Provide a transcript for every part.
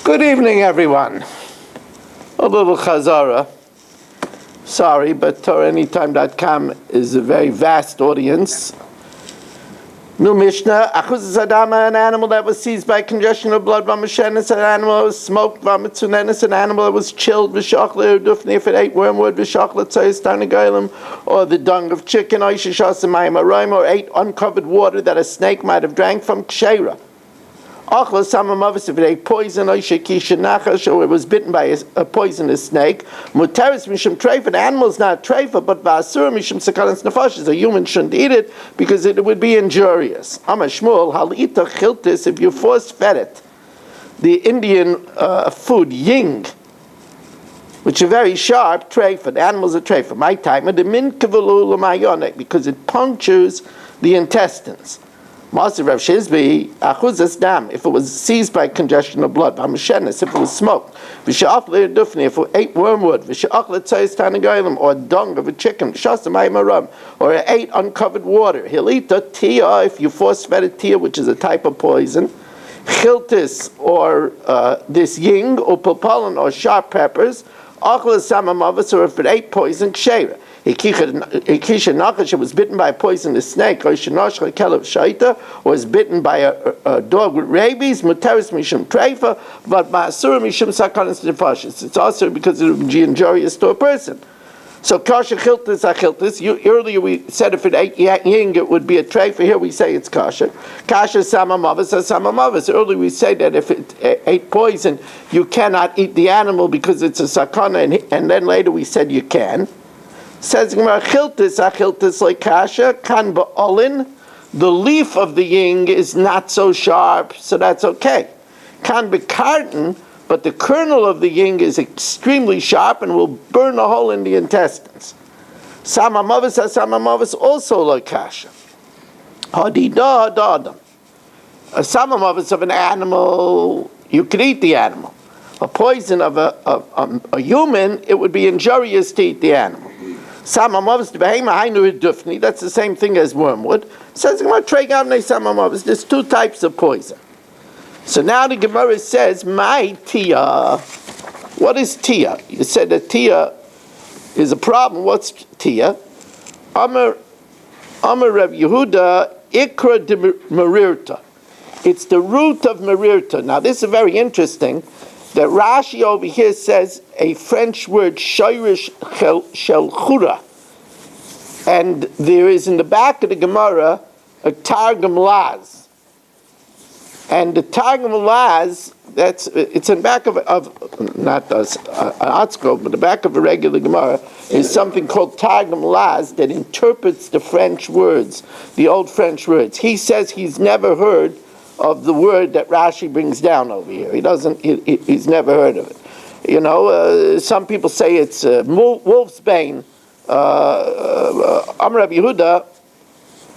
Good evening, everyone. A little chazara. Sorry, but TorahAnytime.com is a very vast audience. New Mishnah, Achuz Adama, an animal that was seized by congestion of blood, Vamashenis, an animal that was smoked, Vamatsunenis, an animal that was chilled, Vishachla Dufni, if it ate wormwood, Vishachla Tzayis Tarnagailim, or the dung of chicken, Oishishasamayim Aroim, or ate uncovered water that a snake might have drank from Kshera. Achla Samamavis, if it ate poison, Oishikisha Nachash, or it was bitten by a poisonous snake, Muteris Mishum Treifa, the animal is not Treifa, but Vasur Mishum Sakanas Nefashis, a human shouldn't eat it because it would be injurious. Amashmul, Halita Chiltis, if you force fed it, the Indian food, ying, which is very sharp, Treifa, the animal's a Treifa, my time, the Min Kavalu Lamayonek, because it punctures the intestines. Master Rav Shizbi, Achuzas Dam, if it was seized by congestion of blood, Vamashenis, if it was smoked, Vishachla Dufni, if it ate wormwood, Vishachla Tzayis Tarnagailim, or dung of a chicken, Shasamayim Aram, or it ate uncovered water, Hilita Tia, if you force-fed a Tia, which is a type of poison, Chiltis, or this ying, or popolon, or sharp peppers, Achla Samamavas, or if it ate poison, Kshera. Ikisha Nachash was bitten by a poisonous snake, or Shinoshcha Kelev Shaita, or was bitten by a dog with rabies, Muteris Mishum Treifa, but Ma'asura Mishum Sakanas Nefashis. It's also because it would be injurious to a person. So Kasha Chiltis Achiltis, earlier we said if it ate ying, it would be a treifa. Here we say it's Kasha. Kasha Samamavis Samamavis. Earlier we say that if it ate poison, you cannot eat the animal because it's a sakana, and then later we said you can. Says Achiltis like Kasha, kan ba'olin, the leaf of the ying is not so sharp, so that's okay. Kan bekarten, but the kernel of the ying is extremely sharp and will burn a hole in the intestines. Samamavis also like Kasha. Hadida hadadam. A samamavis of an animal, you could eat the animal. A poison of a human, it would be injurious to eat the animal. That's the same thing as wormwood. Says there's two types of poison. So now the Gemara says, my tia. What is tia? You said that tia is a problem. What's tia? Amar Rav Yehuda ikra de merirta. It's the root of merirta. Now this is very interesting. That Rashi over here says a French word, shoirish shel chura. And there is in the back of the Gemara a Targum Laz. And the Targum Laz, it's in the back of not us, an Atzko, but the back of a regular Gemara, is something called Targum Laz that interprets the French words, the old French words. He says he's never heard of the word that Rashi brings down over here. He's never heard of it. You know, some people say it's wolf's bane. Amar Rabbi Yehuda,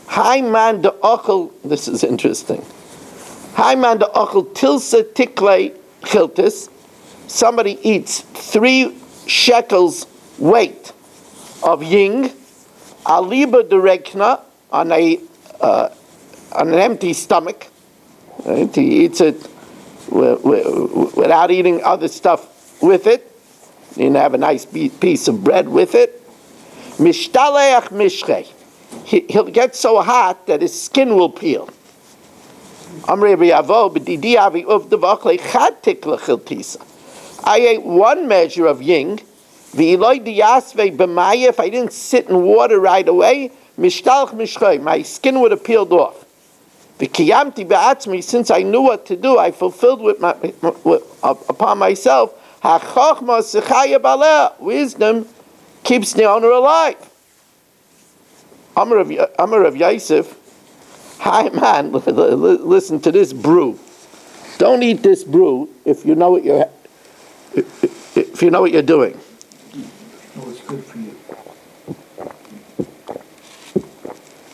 Haiman de Ochel, this is interesting. Haiman de Ochel tilsa tiklei chiltis. Somebody eats 3 shekels weight of ying, aliba de rekna, on an empty stomach. Right? He eats it without eating other stuff with it. You can have a nice piece of bread with it. Mishtaleach mishchei. He'll get so hot that his skin will peel. I ate 1 measure of ying. If I didn't sit in water right away, my skin would have peeled off. Since I knew what to do, I fulfilled upon myself. Wisdom keeps the owner alive. Amar of Yosef, hi man, listen to this brew. Don't eat this brew if you know what you're doing. No, it's good for you.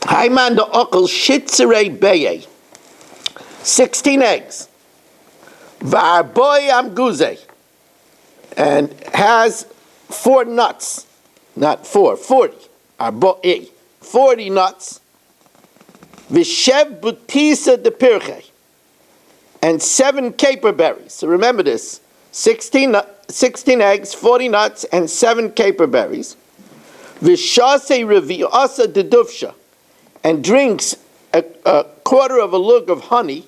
Haiman de Okel Shitzerei Beye. 16 eggs. Varboy Amguze. And has 4 nuts. Not 4, 40. Arboy. 40 nuts. Vishev Butisa de Pirche. and 7 caper berries. So remember this, 16 eggs, 40 nuts, and 7 caper berries. V'shasei revi'asa dedufsha, and drinks a quarter of a lug of honey,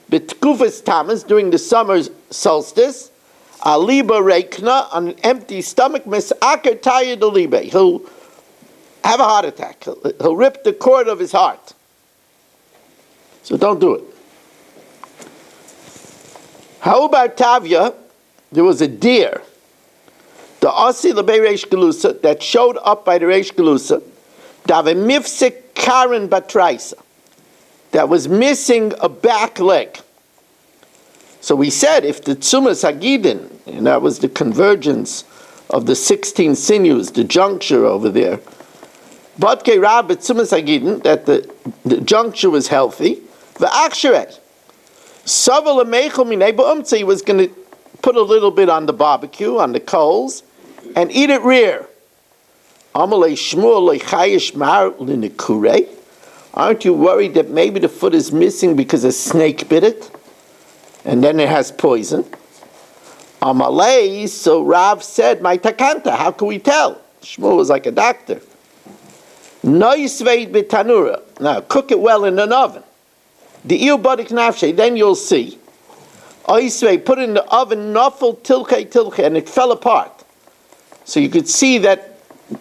b'tkufas tamas, during the summer solstice, aliba reikna, on an empty stomach, mis'aker taya delibe. He'll have a heart attack. He'll rip the cord of his heart. So don't do it. How about Tavia? There was a deer, the Asi Lebe Reish Gelusa, that showed up by the Reish Gelusa, Dave Mifsik Karen Batraisa, that was missing a back leg. So we said if the Tzumas Hagidin, and that was the convergence of the 16 sinews, the juncture over there, Batke Rab Tzumas Hagidin, that the juncture was healthy, V'achsherei. Saval Ameichel Minei Ba'umtze, he was going to put a little bit on the barbecue, on the coals, and eat it rear. Amalei Shmuel Lechayish Mar Linikure. Aren't you worried that maybe the foot is missing because a snake bit it? And then it has poison. Amalei, so Rav said, my takanta, how can we tell? Shmuel was like a doctor. Noisveid b'tanura. Now, cook it well in an oven. The iu badik nafshe, then you'll see. Oisvei, put it in the oven, nafel tilche, and it fell apart. So you could see that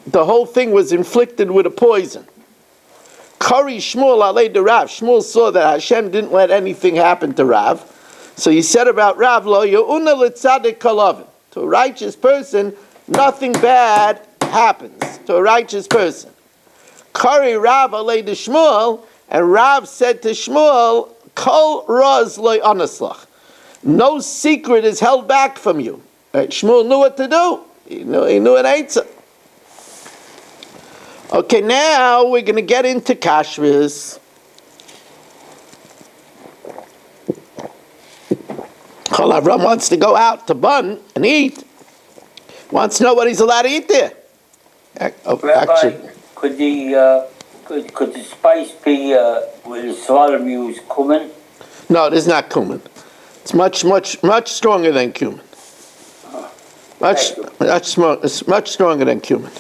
the whole thing was inflicted with a poison. Kari Shmuel alei de Rav. Shmuel saw that Hashem didn't let anything happen to Rav. So he said about Rav, lo ye'una l'tzadik kalavin. To a righteous person, nothing bad happens. To a righteous person. Kari Rav alei de Shmuel, and Rav said to Shmuel, kol raz lo anaslach. No secret is held back from you. Right? Shmuel knew what to do. He knew an answer. Okay, now we're going to get into kashrus. Chol Avram wants to go out to Bun and eat. Wants to know what he's allowed to eat there. Rabbi, could the spice be will Sodom use cumin? No, it is not cumin. It's much stronger than cumin. Much stronger than cumin.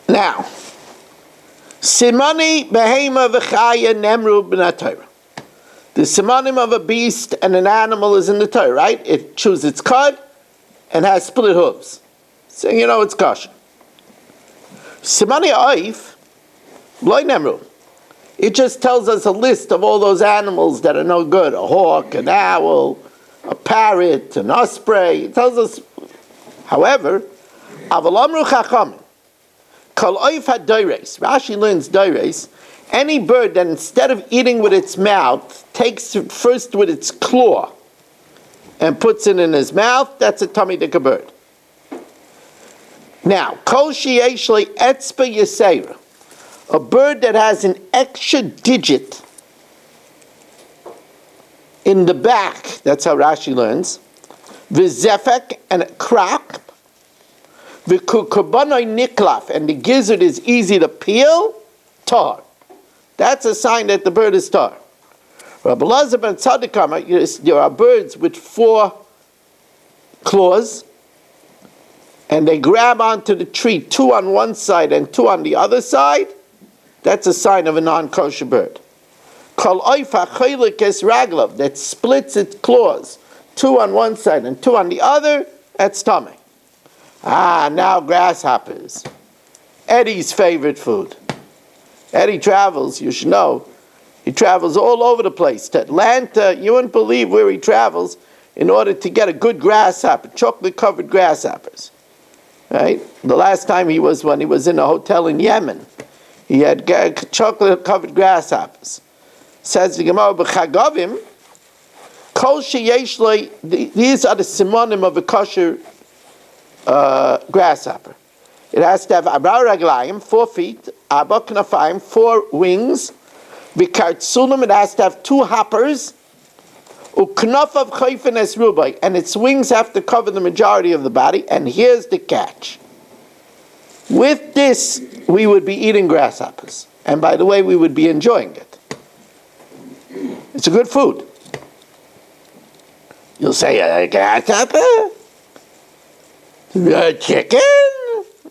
Now, simani behema v'chaya nemru b'natayra. The simanim of a beast and an animal is in the Torah, right? It chews its cud and has split hooves. So you know it's kosher. Simani oif, loy nemru. It just tells us a list of all those animals that are no good. A hawk, an owl, a parrot, an osprey. It tells us, however, avalamru chachamim, kol oif ha-doires. Rashi learns doires. Any bird that instead of eating with its mouth, takes it first with its claw and puts it in his mouth, that's a tummy dika bird. Now, kol sheyesh le etzba yisera, a bird that has an extra digit in the back, that's how Rashi learns, v'zefek, and a crack, v'kukabanoi niklaf, and the gizzard is easy to peel, tar. That's a sign that the bird is tar. Rabbi Elazar ben Tzaddik, there are birds with 4 claws, and they grab onto the tree, 2 on one side and 2 on the other side. That's a sign of a non-kosher bird. Kol oifa chaylik es raglav, that splits its claws, 2 on one side and 2 on the other, that's tummy. Now grasshoppers. Eddie's favorite food. Eddie travels, you should know. He travels all over the place. To Atlanta, you wouldn't believe where he travels in order to get a good grasshopper, chocolate-covered grasshoppers. Right? The last time he was when he was in a hotel in Yemen. He had chocolate-covered grasshoppers. Says the Gemara, "B'chagavim, kol sheyesh lo." These are the simonim of a kosher grasshopper. It has to have abar raglayim, 4 feet, abar knafayim, 4 wings. V'kartzulim, it has to have 2 hoppers. Uknaf of chayfen es rubai, and its wings have to cover the majority of the body. And here's the catch: with this, we would be eating grasshoppers. And by the way, we would be enjoying it. It's a good food. You'll say, grasshopper? Chicken?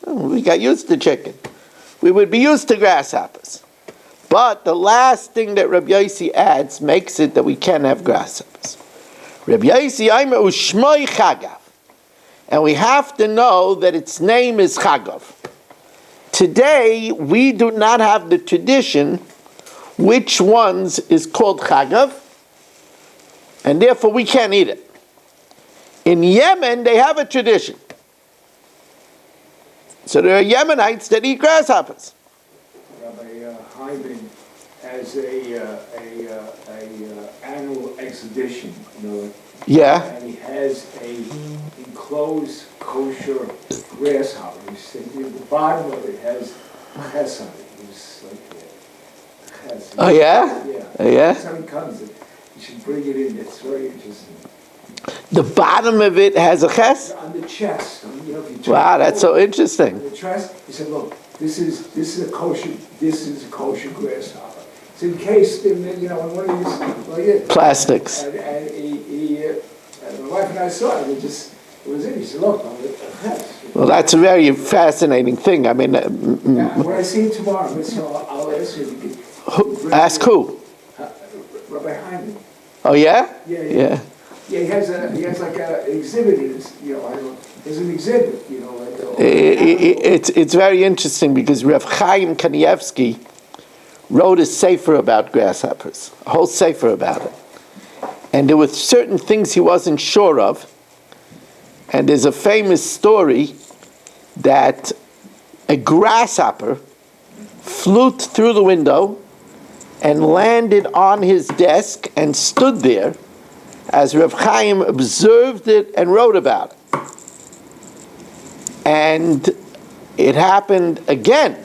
We got used to chicken. We would be used to grasshoppers. But the last thing that Rabbi Yossi adds makes it that we can have grasshoppers. Rabbi Yossi, I'm u'shmoi chagav. And we have to know that its name is chagav. Today, we do not have the tradition which ones is called chagav, and therefore we can't eat it. In Yemen, they have a tradition. So there are Yemenites that eat grasshoppers. Rabbi Hyman has a annual exhibition, Yeah. and he has a enclosed kosher grasshopper. The bottom of it has ches on it. It's like ches. Oh yeah? Yeah. Oh, yeah? Next time he comes, you should bring it in. It's very interesting. The bottom of it has a ches? On the chest. If you turn Wow, it that's over, so interesting. on the chest, he said, "Look, this is a kosher grasshopper. It's encased in in one of these like it." Plastics. And my wife and I saw it. It was in. He said, "Look, yes." Well, that's a very fascinating thing. I mean, When I see him tomorrow, I'll ask you if you could. ask who? Rabbi Hyman. Oh yeah? Yeah. Yeah, he has like an exhibit. There's an exhibit. It's very interesting because Rav Chaim Kanievsky wrote a sefer about grasshoppers, a whole sefer about it. And there were certain things he wasn't sure of. And there's a famous story that a grasshopper flew through the window and landed on his desk and stood there as Rav Chaim observed it and wrote about it. And it happened again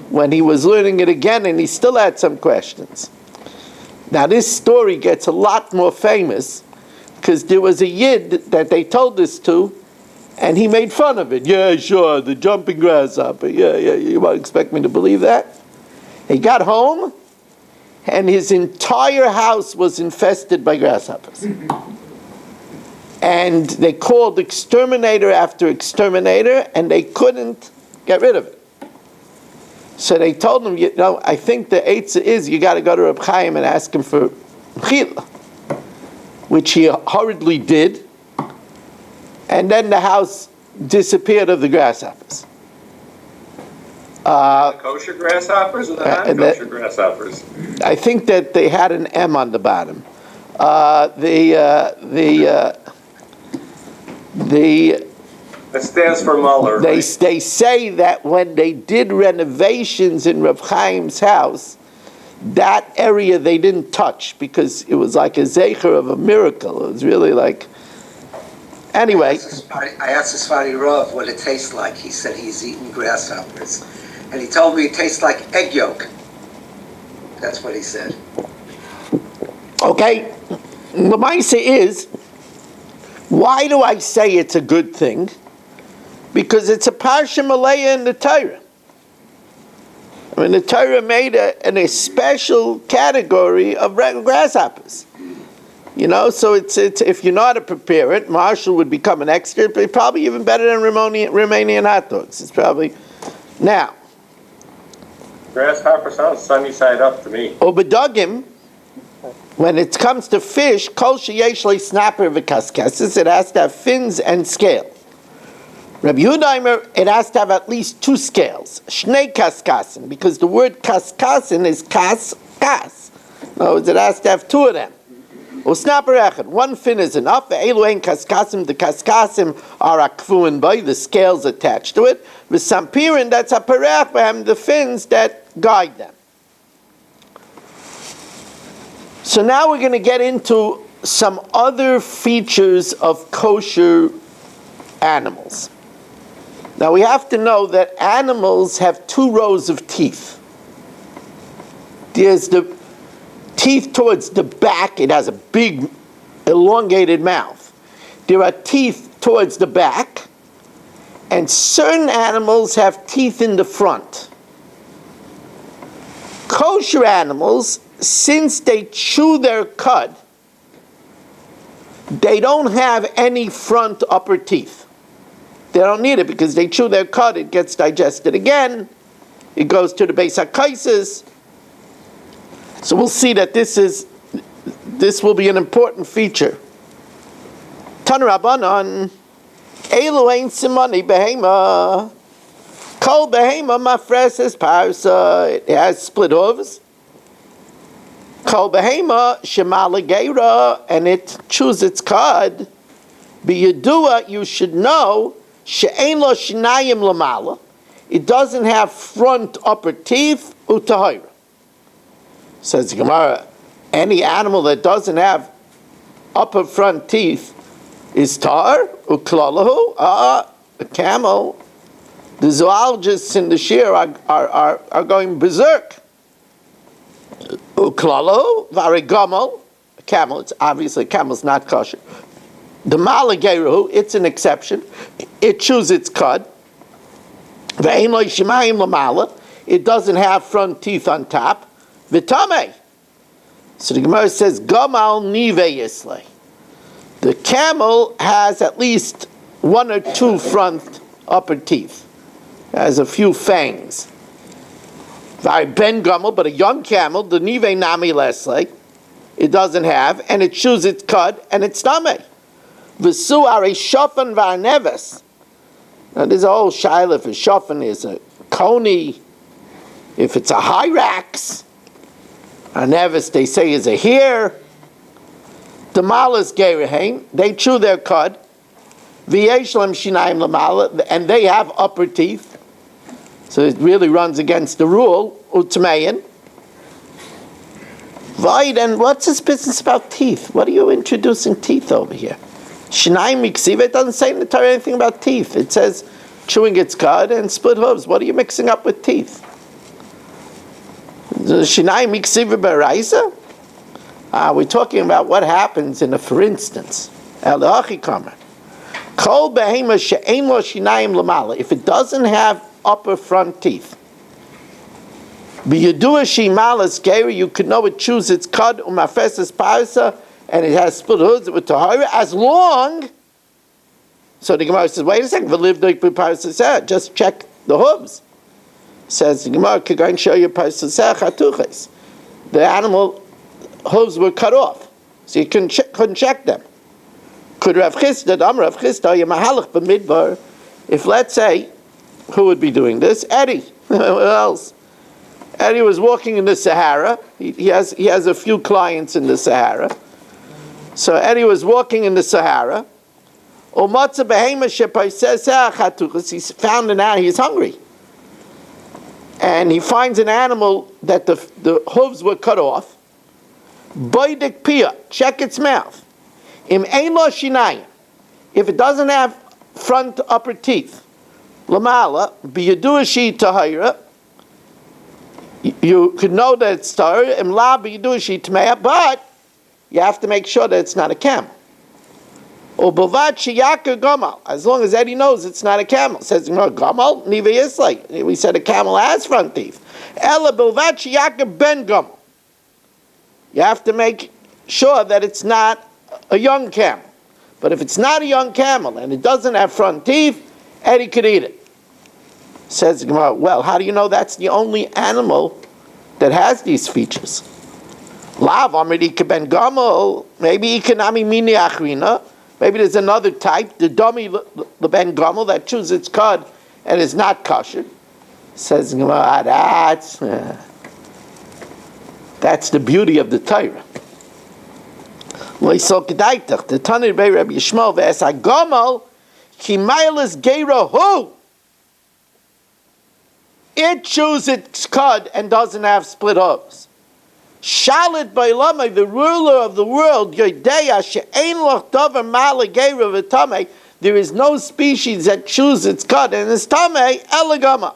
when he was learning it again, and he still had some questions. Now this story gets a lot more famous because there was a Yid that they told this to, and he made fun of it. Yeah, sure, the jumping grasshopper. Yeah, you might expect me to believe that? He got home, and his entire house was infested by grasshoppers. And they called exterminator after exterminator, and they couldn't get rid of it. So they told him, I think the eitzah is you got to go to Reb Chaim and ask him for mechila, which he hurriedly did, and then the house disappeared of the grasshoppers. The kosher grasshoppers or the non-kosher grasshoppers? I think that they had an M on the bottom. That stands for Muller. They say that when they did renovations in Rav Chaim's house, that area they didn't touch because it was like a zecher of a miracle. It was really like... Anyway. I asked the Sfari Rav what it tastes like. He said he's eaten grasshoppers. And he told me it tastes like egg yolk. That's what he said. Okay. The Maisa is, why do I say it's a good thing? Because it's a Parsha Malaya in the Torah. I mean, the Torah made a special category of grasshoppers. So it's if you know how to prepare it, Marshall would become an expert, but probably even better than Romanian hot dogs. It's probably... Now... Grasshopper sounds sunny side up to me. Obedogim, when it comes to fish, kol sheyesh le snapper v'kaskesses, it has to have fins and scale. Rabbi Yehuda, it has to have at least 2 scales. Shnei kaskasin, because the word kaskasin is kas. In other words, it has to have 2 of them. Snapper echad, 1 fin is enough. Ve'elu ein kaskasim, the kaskasim are akfuin by, the scales attached to it. V'sampirin, that's a perech b'hem, the fins that guide them. So now we're going to get into some other features of kosher animals. Now we have to know that animals have 2 rows of teeth. There's the teeth towards the back. It has a big elongated mouth. There are teeth towards the back, and certain animals have teeth in the front. kosher animals, since they chew their cud, they don't have any front upper teeth. They don't need it because they chew their cud, it gets digested again, it goes to the base hakaisis. So we'll see that this will be an important feature. Tan Rabbanan, Elu ein simani behema. Kol behema mafreses parsa. It has split hooves. Kol behema shemala geira, and it chews its cud. Biyadua, you should know, she'ein lo shinayim lamala. It doesn't have front upper teeth, utahira. Says the Gemara, any animal that doesn't have upper front teeth is tar, uklalahu, a camel. The zoologists in the shir are going berserk. Uklalahu, varigamal, a camel, it's obviously camel's not kosher. The malageru, it's an exception. It chews its cud. Ve'ein lo shimayim lamala, it doesn't have front teeth on top. Vitame. So the Gemara says, Gamal nive yislei. The camel has at least one or two front upper teeth. It has a few fangs. Very ben gamal, but a young camel, the nive nami leslei, it doesn't have, and it chews its cud and its stomach. V'su are a shofan varneves. Now there's a whole shaila if a shofan is a coney, if it's a hyrax. A nevis, they say, is a hare. The malas gerehain, they chew their cud. V'yeshlam shinayim lamala, and they have upper teeth. So it really runs against the rule. Utmeyin. Void, and what's this business about teeth? What are you introducing teeth over here? Shinayim miksiva, it doesn't say in the Torah anything about teeth. It says chewing its cud and split hooves. What are you mixing up with teeth? We're talking about what happens in a for instance. If it doesn't have upper front teeth, you could know it chews its cud and it has split hooves with tahara as long. So the Gemara says, wait a second, just check the hooves. Says the Gemara, could go and show you the animal hooves were cut off, so you couldn't check them. Could Rav Chisda, Rav Chisda, Yemahalach b'midbar, if let's say, who would be doing this? Eddie. What else? Eddie was walking in the Sahara. He has a few clients in the Sahara. So Eddie was walking in the Sahara. He found an animal. He's hungry. And he finds an animal that the hooves were cut off. Boidik pia, check its mouth. Im ein lo shinayim, if it doesn't have front upper teeth, lamala biyaduashi tahira, you could know that it's tahira. Im la biyaduashi tmeya, but you have to make sure that it's not a camel. Or bavad shiyaka gamal, as long as Eddie knows it's not a camel. Says gamal niva yislei. We said a camel has front teeth. Ella bavad shiyaka ben gamal. You have to make sure that it's not a young camel. But if it's not a young camel and it doesn't have front teeth, Eddie could eat it. Says Gemara, well, how do you know that's the only animal that has these features? Lav amrika ben gamal, maybe ikanami mini achrina. Maybe there's another type, the dummy the ben gamal that chews its cud and is not kosher. Says Gemara, that's the beauty of the Torah. The Tanir Bei Rabbi Yishmael v'es haGamal kimaylis geira hu. It chews its cud and doesn't have split hooves. Shalit Bailamai, the ruler of the world, Yodeya she'ein loch davar mala geira v'tamei. There is no species that chews its cud and is tamei elagama.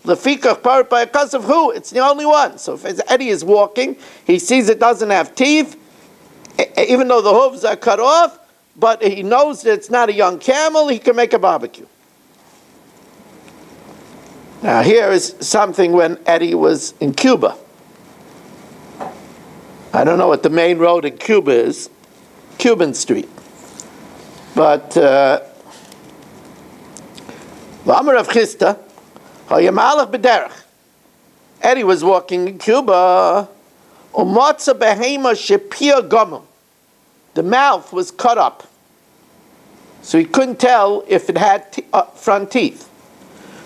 Lefikach part by a cause of who? It's the only one. So if Eddie is walking, he sees it doesn't have teeth, even though the hooves are cut off, but he knows that it's not a young camel, he can make a barbecue. Now here is something when Eddie was in Cuba. I don't know what the main road in Cuba is, Cuban Street. But V'amar Rav Chisda, Hayamalach b'derech. Eddie was walking in Cuba. Umatza behema shepia gomel. The mouth was cut up, so he couldn't tell if it had front teeth.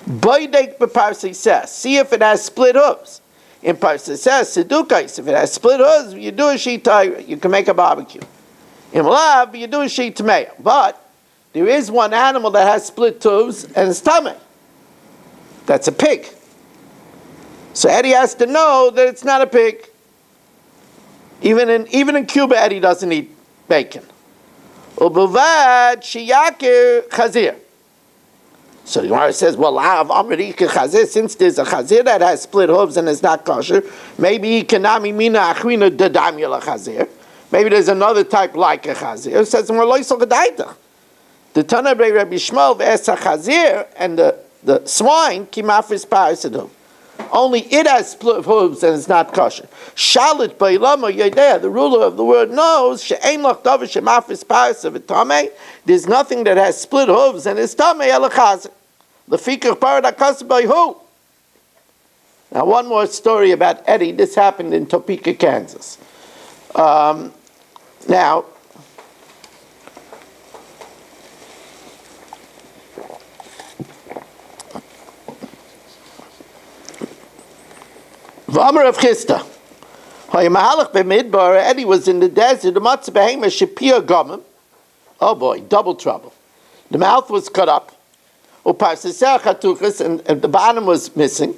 Boydek b'parsi says, see if it has split hooves. In Parsa says, Sedukais, if it has split hooves, you do a sheet tire, you can make a barbecue. In Malav, you do a sheet tomato. But there is one animal that has split hooves and it's tummy. That's a pig. So Eddie has to know that it's not a pig. Even in Cuba, Eddie doesn't eat bacon. Ubuvad shiyakir chazir. So the Gemara says, well, since there's a chazir that has split hooves and is not kosher, maybe kanami mina achrina dadamya chazir. Maybe there's another type like a chazir. It says more loisel gedaita. The Tana B'rei Rabbi Shmuel v'esa chazir and the swine kimafris parasidum. Only it has split hooves and it's not kosher. Shalit b'ilama yedeh, the ruler of the world knows she'ein lach davar shemafris parasav v'tamei. There's nothing that has split hooves and is tamei elachazir. Lefikach paradakas b'hu. Now one more story about Eddie. This happened in Topeka, Kansas. Now, V'amar Rav Chisda, Hayamalach b'midbar, Eddie was in the desert, umatza behema shepia gomim. Oh boy, double trouble. The mouth was cut up, uparsiseh chatuchas, and the bottom was missing.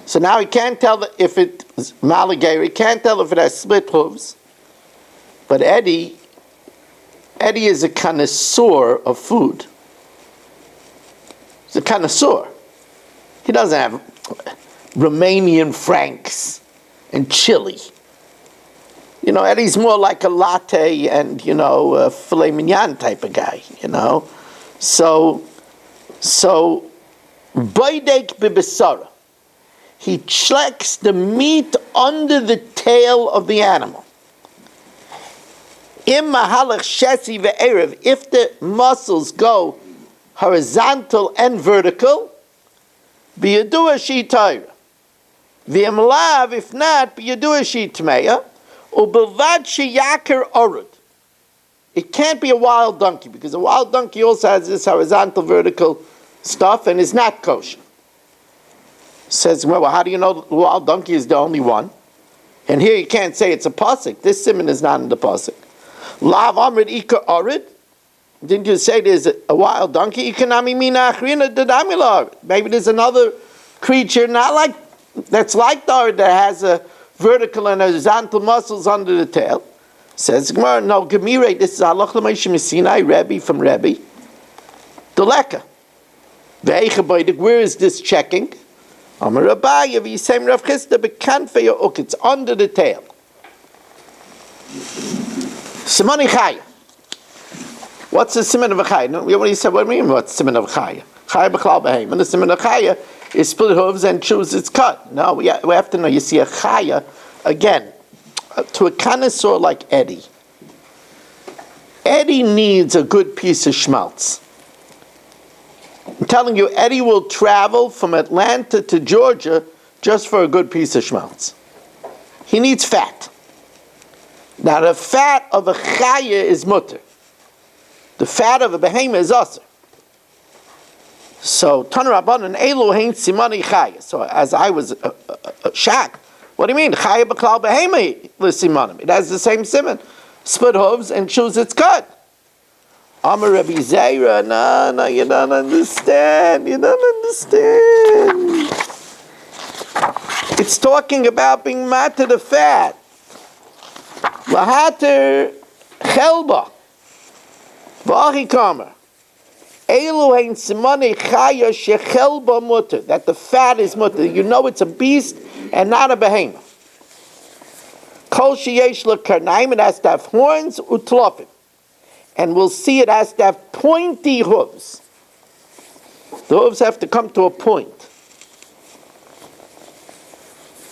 So now he can't tell if it's maligay, he can't tell if it has split hooves. But Eddie is a connoisseur of food. He's a connoisseur. He doesn't have Romanian franks and chili. You know, Eddie's more like a latte and, filet mignon type of guy, So, Boydek bibisara. He checks the meat under the tail of the animal. Im mahalach shesi ve'erev, if the muscles go horizontal and vertical, biyadu sheet tayra. V'im lav, if not, biyadu sheet tmeya, u'bilvad sheyakir orud. It can't be a wild donkey, because a wild donkey also has this horizontal, vertical stuff, and is not kosher. Says, well, how do you know the wild donkey is the only one? And here you can't say it's a pasuk. This simon is not in the pasuk. Lav amrid ika arid. Didn't you say there's a wild donkey? Ikanami mina achrina dadamila. Maybe there's another creature that's like the arid that has a vertical and horizontal muscles under the tail. Says Gemara, no, Gemire, this is halach l'meishim Sinai, Rebbe from Rebbe. Deleka. Where is this checking? Amar Abaye v'yisem Rav Chisda bekanfei uk. It's under the tail. Simani chaya. What's the siman of a chaya? No, what do you say? What do you mean? What's the siman of a chaya? Chaya b'chlal b'heim. And the siman of chaya is split hooves and chews its cut. No, we have to know. You see a chaya again. To a connoisseur like Eddie. Eddie needs a good piece of schmaltz. I'm telling you, Eddie will travel from Atlanta to Georgia just for a good piece of schmaltz. He needs fat. Now the fat of a chaya is mutter. The fat of a behemoth is aser. So, Tan Rabbanan Elu Hein Simani Chaya. So as I was shocked, what do you mean? Chaya b'klal behemoth l'simanim. It has the same siman. Split hooves and chews its cut. Amar Rabbi Zaira, no, you don't understand. It's talking about being matter the fat. Lahater chelba. V'achi kamer. Elu hein simane chaya shechelba mutter. That the fat is mutter. You know it's a beast and not a behemoth. Kol sheyesh l'karnaim, it has to have horns, utlofim. And we'll see it has to have pointy hooves. The hooves have to come to a point.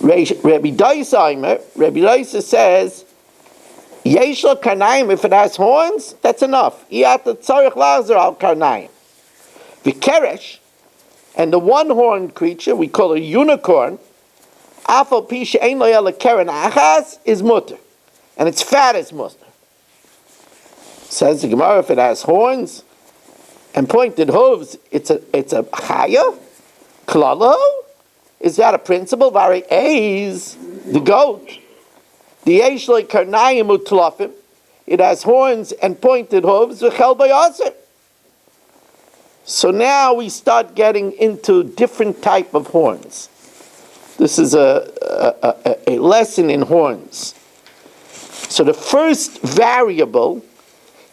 Rabbi Daisa says, Yesh lo karnaim, if it has horns, that's enough. Iyat tzarich lazer al karnaim. V'keresh, and the one-horned creature, we call a unicorn, afal pi she'ein lo yela keren achas, is mutter. And its fat is mutter. Says the Gemara, if it has horns and pointed hooves, it's a chaya? Klalo? Is that a principle? Vari A's, the goat. The yesh lo karnayim utlafim. It has horns and pointed hooves. V'chel bayaser. So now we start getting into different type of horns. This is a lesson in horns. So the first variable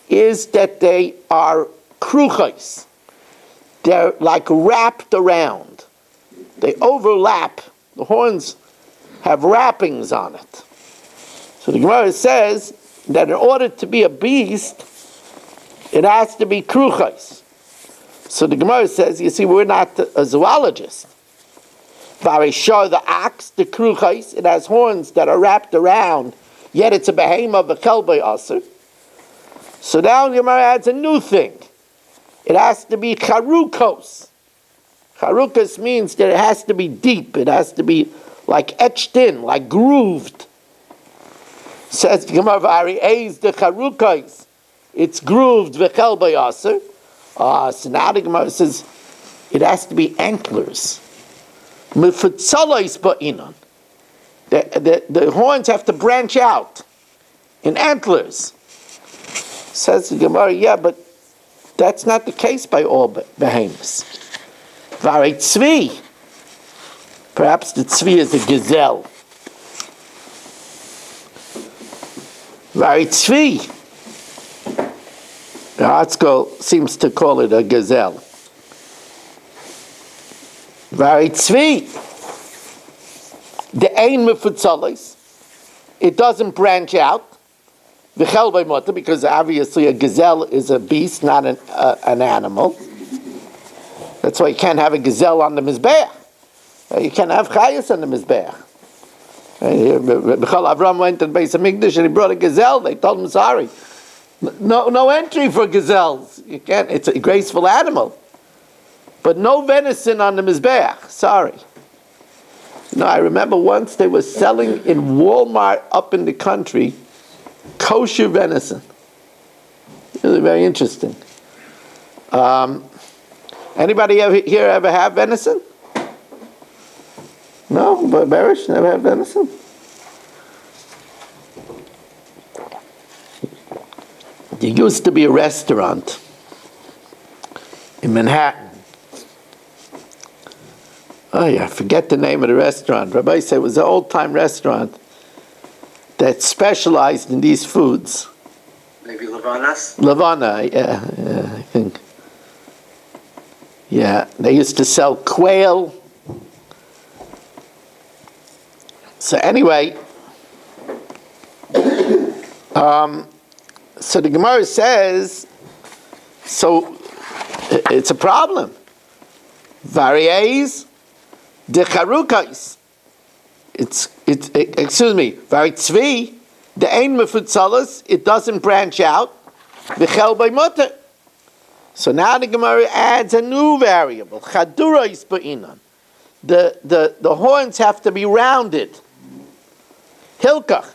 is that they are kruchos. They're like wrapped around. They overlap. The horns have wrappings on it. So the Gemara says that in order to be a beast, it has to be kruchos. So the Gemara says, you see, we're not a zoologist. Varishar, the ox, the kruchos, it has horns that are wrapped around, yet it's a behemoth of a kelbei aser. So now the Gemara adds a new thing. It has to be charukos. Charukos means that it has to be deep. It has to be like etched in, like grooved. Says the Gemara, Vari Eis the charukos. It's grooved v'chel bayaser. So now the Gemara says it has to be antlers. Mifutzalos ba'inon. The horns have to branch out in antlers. Says the Gemara, yeah, but that's not the case by all behemoths. Vari tzvi. Perhaps the tzvi is a gazelle. Vari tzvi. The Article seems to call it a gazelle. Vari tzvi. The ein mefutzalos. It doesn't branch out. V'chel b'mota, because obviously a gazelle is a beast, not an animal. That's why you can't have a gazelle on the mizbeach. You can't have chayas on the mizbeach. B'chol Avram went to the Beis Hamikdash and he brought a gazelle. They told him, sorry, no entry for gazelles. You can't. It's a graceful animal, but no venison on the mizbeach. Sorry. I remember once they were selling in Walmart up in the country kosher venison. Really very interesting. Anybody here ever have venison? No? But Barish never have venison? There used to be a restaurant in Manhattan. Oh yeah, I forget the name of the restaurant. Rabbi said it was an old-time restaurant that specialized in these foods. Maybe Lavanas? Lavana, yeah, I think. Yeah, they used to sell quail. So anyway, so the Gemara says, so it's a problem. Variez de charukais. Excuse me, vari tzvi, the ein mefutzalos, it doesn't branch out. V'chel by mutter. So now the Gemara adds a new variable. Chadurais ba'inon. The horns have to be rounded. Hilkach.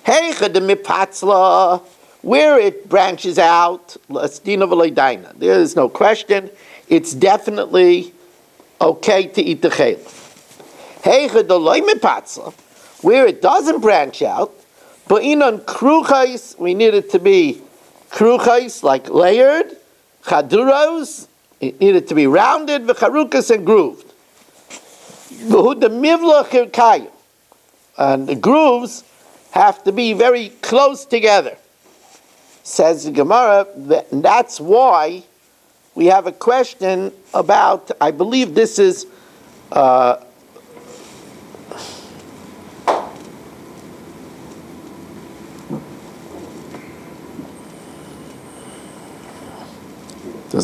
Heicha de mipatzla, where it branches out, lastina v'leidaina. There is no question. It's definitely okay to eat the chayla. Heicha de loy mipatzla, where it doesn't branch out, ba'inon kruchais, we need it to be kruchais, like layered, chaduros, it needed to be rounded, v'charukas, and grooved. V'hu de mivla chirkayim, and the grooves have to be very close together. Says the Gemara, that's why we have a question about, I believe this is, does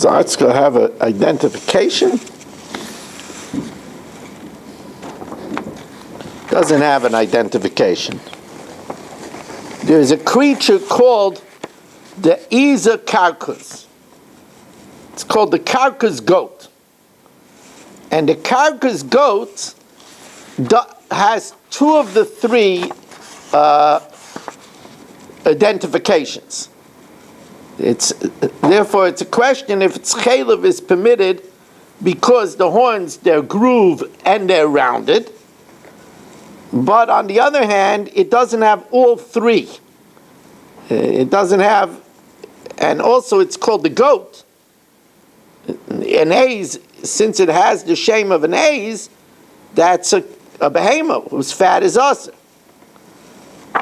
the article have an identification? Doesn't have an identification. There's a creature called the Iza Karkus. It's called the Karkus goat. And the Karkus goat has two of the three identifications. Therefore, it's a question if its chaylev is permitted because the horns, they're grooved and they're rounded. But on the other hand, it doesn't have all three. It doesn't have, and also it's called the goat. An A's, since it has the shame of an A's, that's a behemoth whose fat is us.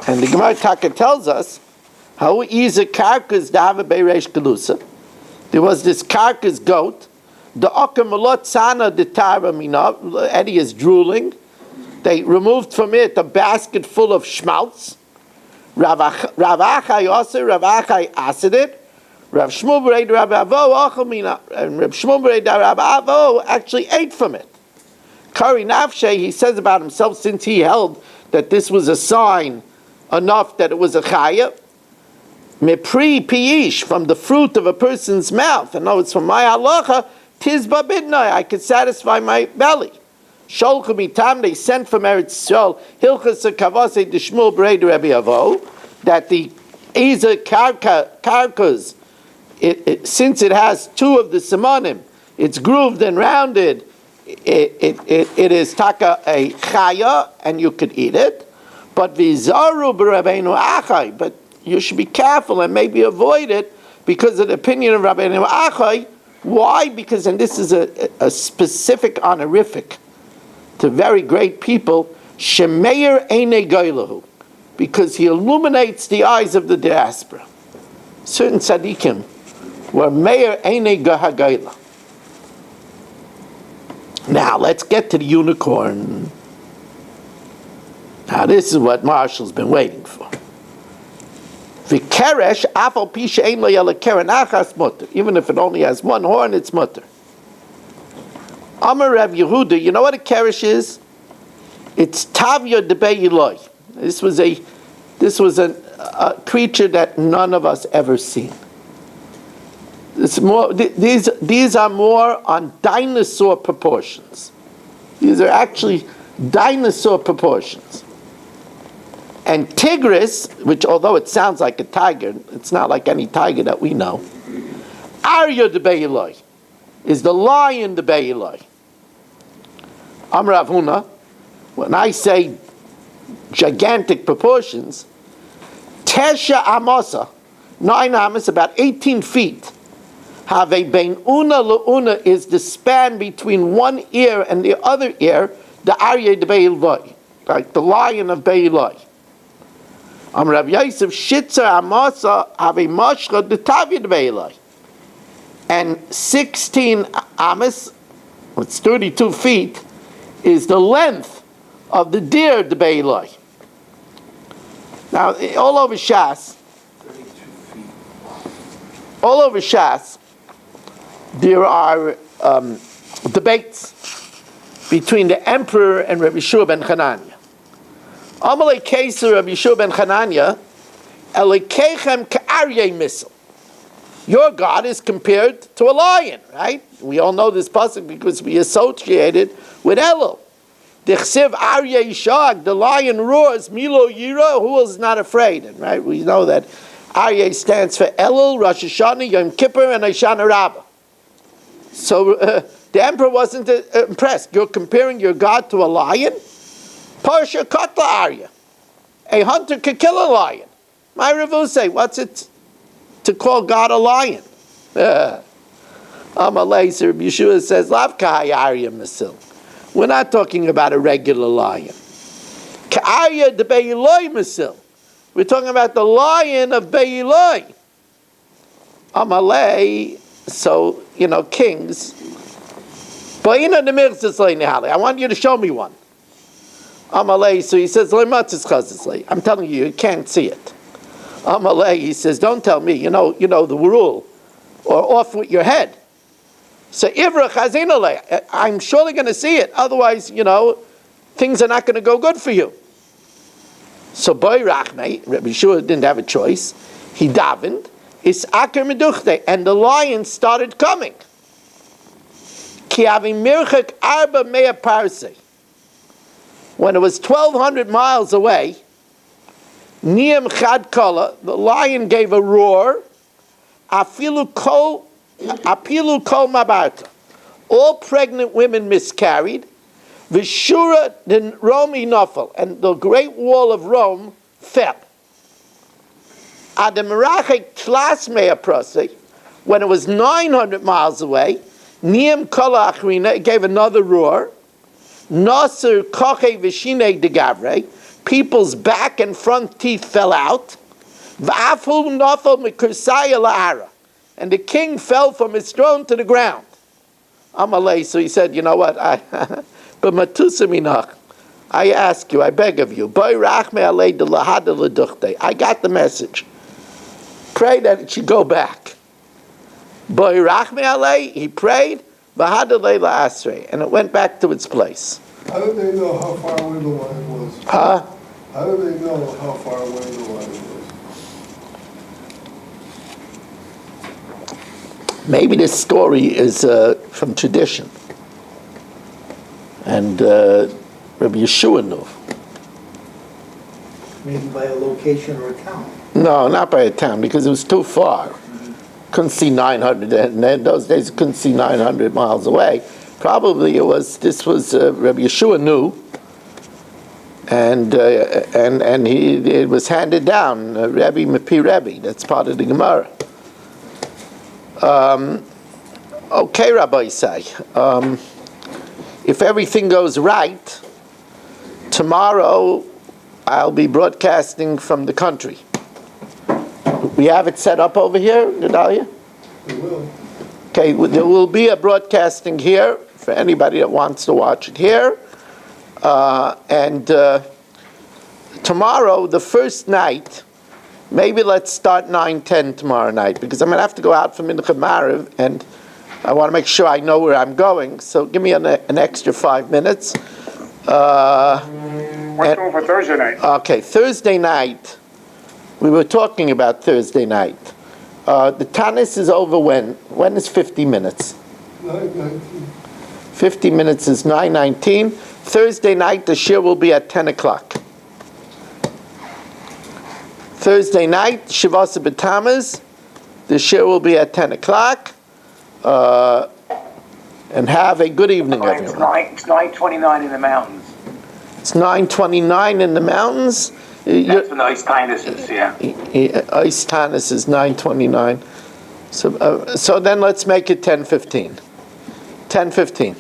And the Gemara Taka tells us how Iza Karkas Dava Beiresh Galusa. There was this Karkas goat. The Okamalot Sana the Tara Mina. Eddie is drooling. They removed from it a basket full of schmaltz. Rav Achai Aser, Rav Achai asid it. Rav Shmuel Berei Rav Avo Achal Mina. And Rav Shmuel Berei Rav Avo actually ate from it. Kari Nafshe, he says about himself, since he held that this was a sign enough that it was a chaya, mepri piyish, from the fruit of a person's mouth. And no, it's from my halacha, tizba bidnai, I could satisfy my belly. Sholchu mitam, they sent from Eretz Yisrael, hilchas kavase d'shmul brei Rebbe Avo, that the Eza karkas, since it has two of the simonim, it's grooved and rounded, it is taka a chaya, and you could eat it. But vizaru b'Rabbeinu Achai, but you should be careful and maybe avoid it because of the opinion of Rabbeinu Achai. Why? Because, and this is a specific honorific to very great people, Shemeir Eine Geilahu, because he illuminates the eyes of the diaspora. Certain tzaddikim were Meir Eine Gahagayla. Now, let's get to the unicorn. Now, this is what Marshall's been waiting for. V'keresh afal pisha ein lo yala keren achas mutter. Even if it only has one horn, it's mutter. Amar Rav Yehuda, you know what a keresh is? It's tavya debei Eloi. This was a creature that none of us ever seen. It's more. These are more on dinosaur proportions. These are actually dinosaur proportions. And tigris, which although it sounds like a tiger, it's not like any tiger that we know. Arya de Beiloi is the lion de Beiloi. Amar Avuna, when I say gigantic proportions, Tesha Amasa, 9 amas, about 18 feet. Have a bein una leuna is the span between one ear and the other ear, the Arya de Beiloi, like the lion of Beiloi. Rav Yosef Shitzer Amasa have a mashcha de Tavya de Beiloi. And 16 amas, it's 32 feet, is the length of the deer de Beiloi. Now, all over Shas, there are debates between the emperor and Rabbi Yeshua ben Chananya. Amalei Keser Rabbi Yeshua ben Chananya, Elekechem ka'aryeh misel. Your God is compared to a lion, right? We all know this pasuk because we associate it with Elul. Dichsiv aryeh shag, the lion roars, Milo Yira, who is not afraid? And right, we know that Aryeh stands for Elul, Rosh Hashanah, Yom Kippur, and Hoshana Rabbah. So the emperor wasn't impressed. You're comparing your God to a lion? Parsha Katla Arya. A hunter could kill a lion. My Ravu say, what's it to call God a lion? Amalei, Sir Yeshua says, Lav Kahai Arya Masil. We're not talking about a regular lion. Ka'arya de Beiloi Masil. We're talking about the lion of Beiloi. Amalei, so, kings. I want you to show me one. Amalei, so he says, I'm telling you, you can't see it. Amalei, he says, don't tell me, you know the rule, or off with your head. So Ivra Chazinale, I'm surely going to see it. Otherwise, things are not going to go good for you. So Boy Rachmei, Rabbi Yeshua didn't have a choice. He davened, Is Aker Meduchte, and the lions started coming. Ki avim mirchak arba mea parsei. When it was 1,200 miles away, Niyam Chad Kala, the lion gave a roar, Apilu kol mabarta. All pregnant women miscarried. Vishura den Romi nofel, and the great wall of Rome fell. Ademirachek tlas mea prasei, when it was 900 miles away, Niyam Kala Achrina, it gave another roar. Nasser koche v'shinei degavre, people's back and front teeth fell out. V'aful nofel mikursaya la'ara, and the king fell from his throne to the ground. Amalei, so he said, you know what, but matusaminach, I ask you, I beg of you, I got the message. Pray that it should go back. He prayed, and it went back to its place. How did they know how far away the lion was? Huh? How did they know how far away the lion was? Maybe this story is from tradition. And Rabbi Yeshua knew. Maybe by a location or a town. No, not by a town, because it was too far. Couldn't see 900, and in those days couldn't see 900 miles away. Probably this was Rabbi Yeshua knew, and it was handed down, Rebbe Mepi Rebbe. That's part of the Gemara. Okay, Rabbi Isai. If everything goes right, tomorrow I'll be broadcasting from the country. We have it set up over here, Gedalia? We will. Okay, there will be a broadcasting here for anybody that wants to watch it here. And tomorrow, the first night, maybe let's start 9:10 tomorrow night, because I'm going to have to go out for Mincha Mariv, and I want to make sure I know where I'm going. So give me an extra 5 minutes. What's going for Thursday night? Okay, Thursday night. We were talking about Thursday night. The Tanis is over when? When is 50 minutes? 9:19. 50 minutes is 9:19. Thursday night, the shir will be at 10 o'clock. Thursday night, Shivasa B'Tammuz, the shir will be at 10 o'clock. And have a good evening, everyone. It's 9:29 in the mountains. It's 9:29 in the mountains. That's when the ice tinus is, yeah. Ice Tanis is 9:29. So then let's make it 10:15. 10:15.